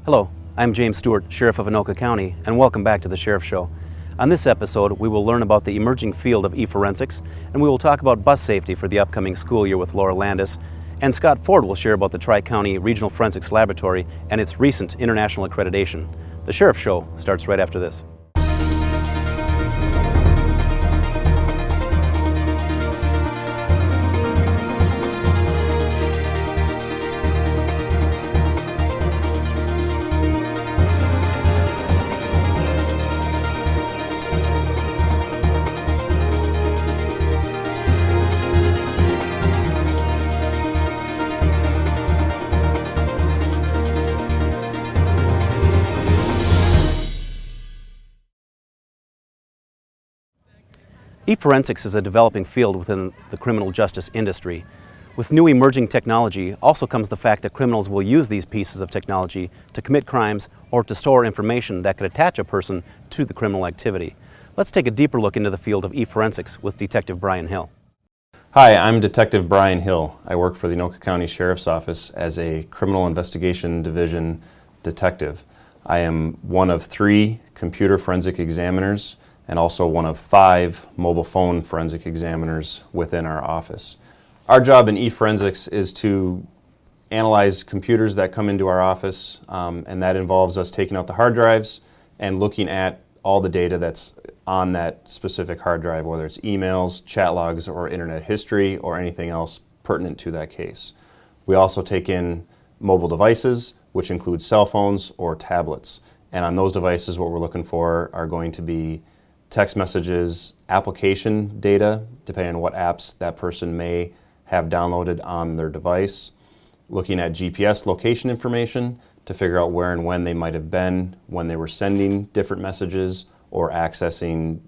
Hello, I'm James Stewart, Sheriff of Anoka County, and welcome back to the Sheriff Show. On this episode, we will learn about the emerging field of EForensics, and we will talk about bus safety for the upcoming school year with Laura Landis, and Scott Ford will share about the Tri-County Regional Forensics Laboratory and its recent international accreditation. The Sheriff Show starts right after this. EForensics is a developing field within the criminal justice industry. With new emerging technology also comes the fact that criminals will use these pieces of technology to commit crimes or to store information that could attach a person to the criminal activity. Let's take a deeper look into the field of EForensics with Detective Brian Hill. Hi, I'm Detective Brian Hill. I work for the Anoka County Sheriff's Office as a Criminal Investigation Division detective. I am one of 3 computer forensic examiners and also one of 5 mobile phone forensic examiners within our office. Our job in EForensics is to analyze computers that come into our office, and that involves us taking out the hard drives and looking at all the data that's on that specific hard drive, whether it's emails, chat logs, or internet history, or anything else pertinent to that case. We also take in mobile devices, which include cell phones or tablets. And on those devices, what we're looking for are going to be text messages, application data, depending on what apps that person may have downloaded on their device, looking at GPS location information to figure out where and when they might have been when they were sending different messages or accessing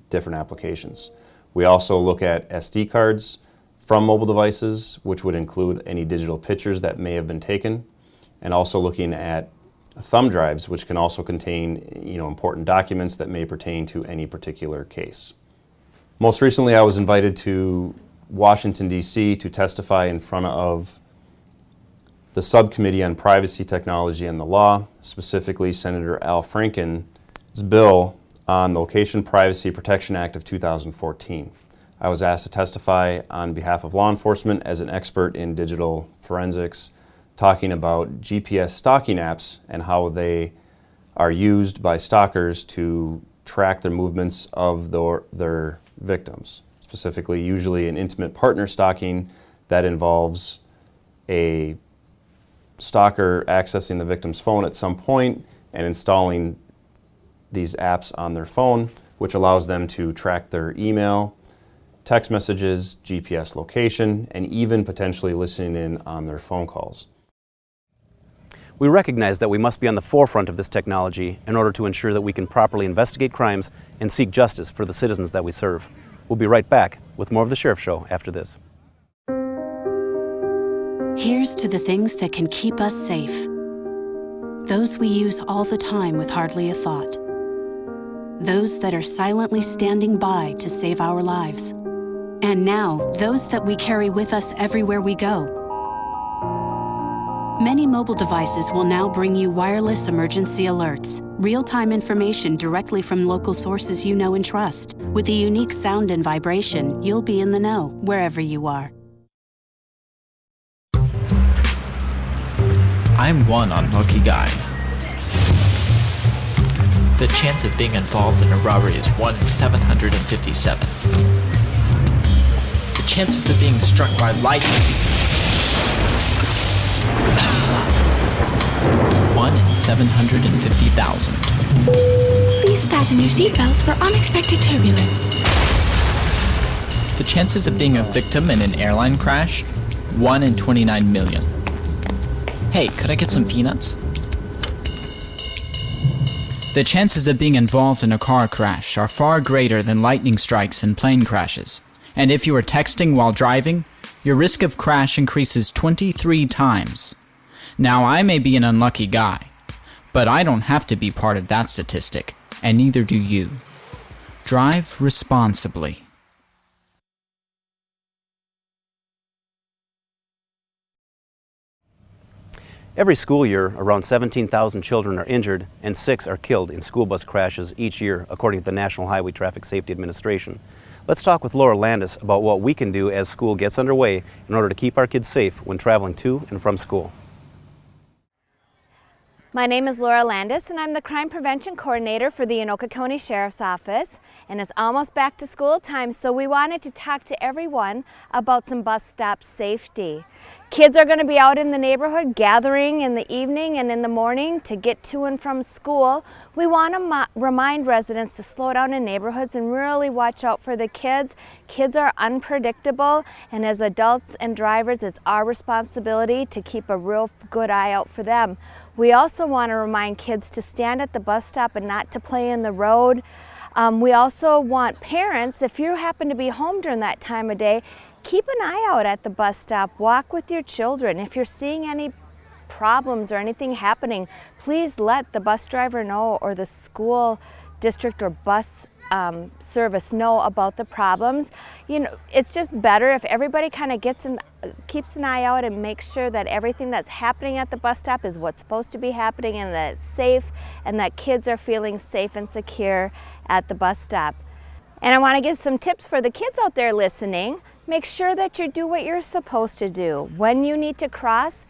different applications. We also look at SD cards from mobile devices, which would include any digital pictures that may have been taken, and also looking at thumb drives, which can also contain important documents that may pertain to any particular case. Most recently, I was invited to Washington, D.C. to testify in front of the Subcommittee on Privacy Technology and the Law, specifically Senator Al Franken's bill on the Location Privacy Protection Act of 2014. I was asked to testify on behalf of law enforcement as an expert in digital forensics, talking about GPS stalking apps and how they are used by stalkers to track the movements of their victims. Specifically, usually an intimate partner stalking that involves a stalker accessing the victim's phone at some point and installing these apps on their phone, which allows them to track their email, text messages, GPS location, and even potentially listening in on their phone calls. We recognize that we must be on the forefront of this technology in order to ensure that we can properly investigate crimes and seek justice for the citizens that we serve. We'll be right back with more of the Sheriff Show after this. Here's to the things that can keep us safe. Those we use all the time with hardly a thought. Those that are silently standing by to save our lives. And now, those that we carry with us everywhere we go. Many mobile devices will now bring you wireless emergency alerts, real-time information directly from local sources you know and trust. With the unique sound and vibration, you'll be in the know wherever you are. I'm one unlucky guy. The chance of being involved in a robbery is 1 in 757. The chances of being struck by lightning 1 in 750,000. Please fasten your seatbelts for unexpected turbulence. The chances of being a victim in an airline crash? 1 in 29 million. Hey, could I get some peanuts? The chances of being involved in a car crash are far greater than lightning strikes and plane crashes. And if you are texting while driving, your risk of crash increases 23 times. Now, I may be an unlucky guy, but I don't have to be part of that statistic, and neither do you. Drive responsibly. Every school year, around 17,000 children are injured and 6 are killed in school bus crashes each year, according to the National Highway Traffic Safety Administration. Let's talk with Laura Landis about what we can do as school gets underway in order to keep our kids safe when traveling to and from school. My name is Laura Landis and I'm the Crime Prevention Coordinator for the Anoka County Sheriff's Office, and it's almost back to school time, so we wanted to talk to everyone about some bus stop safety. Kids are going to be out in the neighborhood gathering in the evening and in the morning to get to and from school. We want to remind residents to slow down in neighborhoods and really watch out for the kids. Kids are unpredictable, and as adults and drivers, it's our responsibility to keep a real good eye out for them. We also want to remind kids to stand at the bus stop and not to play in the road. We also want parents, if you happen to be home during that time of day, keep an eye out at the bus stop. Walk with your children. If you're seeing any problems or anything happening, please let the bus driver know or the school district or bus service know about the problems. You know, it's just better if everybody kind of keeps an eye out and makes sure that everything that's happening at the bus stop is what's supposed to be happening and that it's safe and that kids are feeling safe and secure at the bus stop. And I want to give some tips for the kids out there listening. Make sure that you do what you're supposed to do. When you need to cross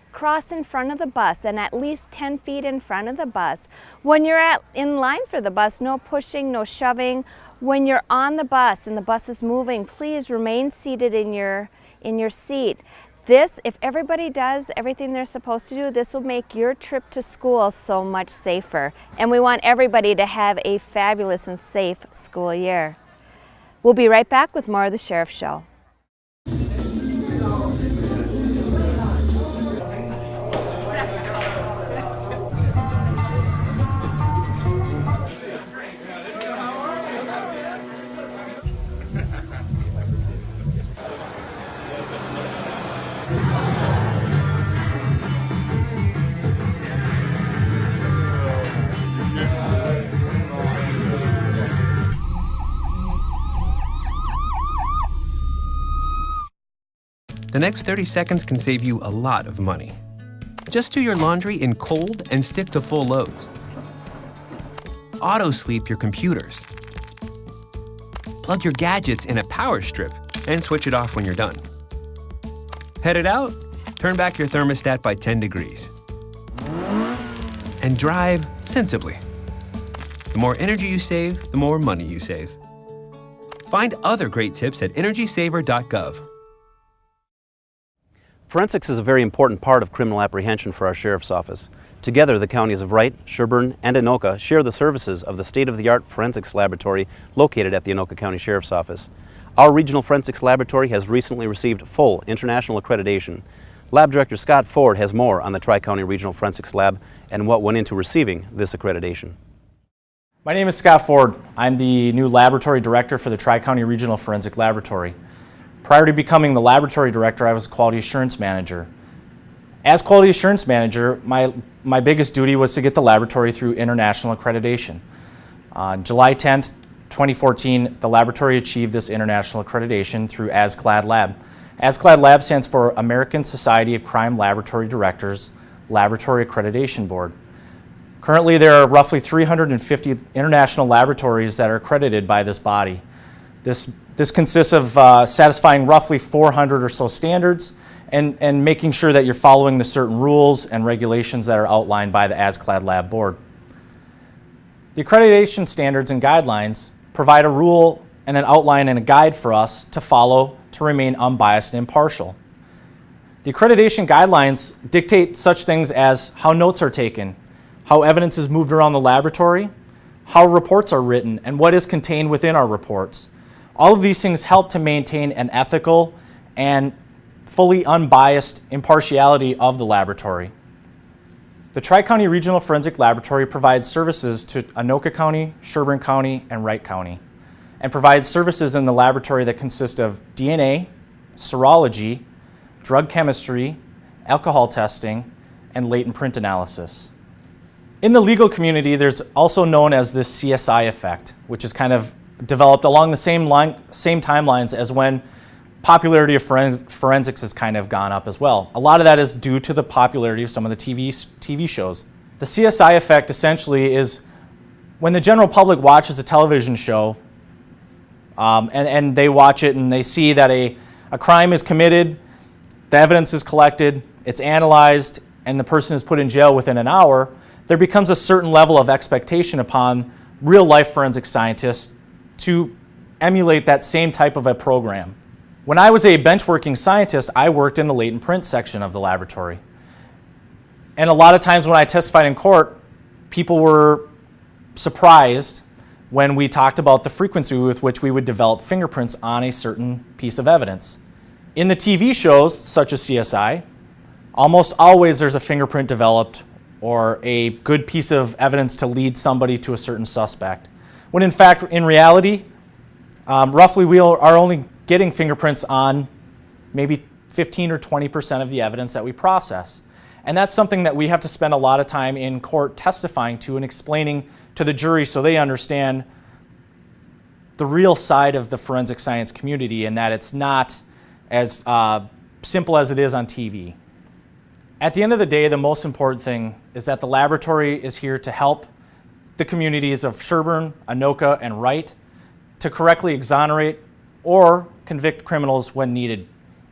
in front of the bus and at least 10 feet in front of the bus. When you're in line for the bus, no pushing, no shoving. When you're on the bus and the bus is moving, please remain seated in your seat. This, if everybody does everything they're supposed to do, this will make your trip to school so much safer. And we want everybody to have a fabulous and safe school year. We'll be right back with more of the Sheriff's Show. The next 30 seconds can save you a lot of money. Just do your laundry in cold and stick to full loads. Auto-sleep your computers. Plug your gadgets in a power strip and switch it off when you're done. Headed out? Turn back your thermostat by 10 degrees. And drive sensibly. The more energy you save, the more money you save. Find other great tips at energysaver.gov. Forensics is a very important part of criminal apprehension for our Sheriff's Office. Together, the counties of Wright, Sherburne, and Anoka share the services of the state-of-the-art forensics laboratory located at the Anoka County Sheriff's Office. Our regional forensics laboratory has recently received full international accreditation. Lab Director Scott Ford has more on the Tri-County Regional Forensics Lab and what went into receiving this accreditation. My name is Scott Ford. I'm the new Laboratory Director for the Tri-County Regional Forensic Laboratory. Prior to becoming the Laboratory Director, I was a Quality Assurance Manager. As Quality Assurance Manager, my biggest duty was to get the laboratory through international accreditation. On July 10th, 2014, the laboratory achieved this international accreditation through ASCLD Lab. ASCLD Lab stands for American Society of Crime Laboratory Directors Laboratory Accreditation Board. Currently, there are roughly 350 international laboratories that are accredited by this body. This consists of satisfying roughly 400 or so standards and making sure that you're following the certain rules and regulations that are outlined by the ASCLD Lab Board. The accreditation standards and guidelines provide a rule and an outline and a guide for us to follow to remain unbiased and impartial. The accreditation guidelines dictate such things as how notes are taken, how evidence is moved around the laboratory, how reports are written, and what is contained within our reports. All of these things help to maintain an ethical and fully unbiased impartiality of the laboratory. The Tri-County Regional Forensic Laboratory provides services to Anoka County, Sherburne County, and Wright County, and provides services in the laboratory that consist of DNA, serology, drug chemistry, alcohol testing, and latent print analysis. In the legal community, there's also known as this CSI effect, which is kind of developed along the same timelines as when popularity of forensics has kind of gone up as well. A lot of that is due to the popularity of some of the TV shows. The CSI effect essentially is when the general public watches a television show and they watch it and they see that a crime is committed, the evidence is collected, it's analyzed, and the person is put in jail within an hour, there becomes a certain level of expectation upon real-life forensic scientists to emulate that same type of a program. When I was a bench-working scientist, I worked in the latent print section of the laboratory. And a lot of times when I testified in court, people were surprised when we talked about the frequency with which we would develop fingerprints on a certain piece of evidence. In the TV shows, such as CSI, almost always there's a fingerprint developed or a good piece of evidence to lead somebody to a certain suspect. When in fact, in reality, roughly we are only getting fingerprints on maybe 15 or 20% of the evidence that we process. And that's something that we have to spend a lot of time in court testifying to and explaining to the jury so they understand the real side of the forensic science community and that it's not as simple as it is on TV. At the end of the day, the most important thing is that the laboratory is here to help the communities of Sherburne, Anoka, and Wright to correctly exonerate or convict criminals when needed,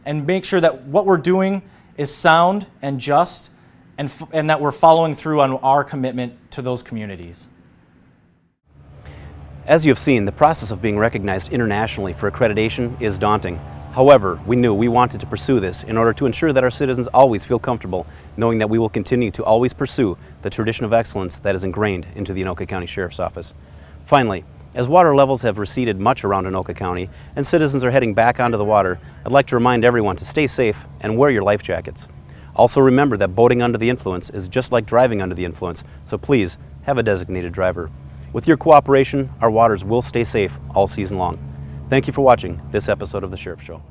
and make sure that what we're doing is sound and just, and that we're following through on our commitment to those communities. As you have seen, the process of being recognized internationally for accreditation is daunting. However, we knew we wanted to pursue this in order to ensure that our citizens always feel comfortable knowing that we will continue to always pursue the tradition of excellence that is ingrained into the Anoka County Sheriff's Office. Finally, as water levels have receded much around Anoka County and citizens are heading back onto the water, I'd like to remind everyone to stay safe and wear your life jackets. Also remember that boating under the influence is just like driving under the influence, so please have a designated driver. With your cooperation, our waters will stay safe all season long. Thank you for watching this episode of The Sheriff Show.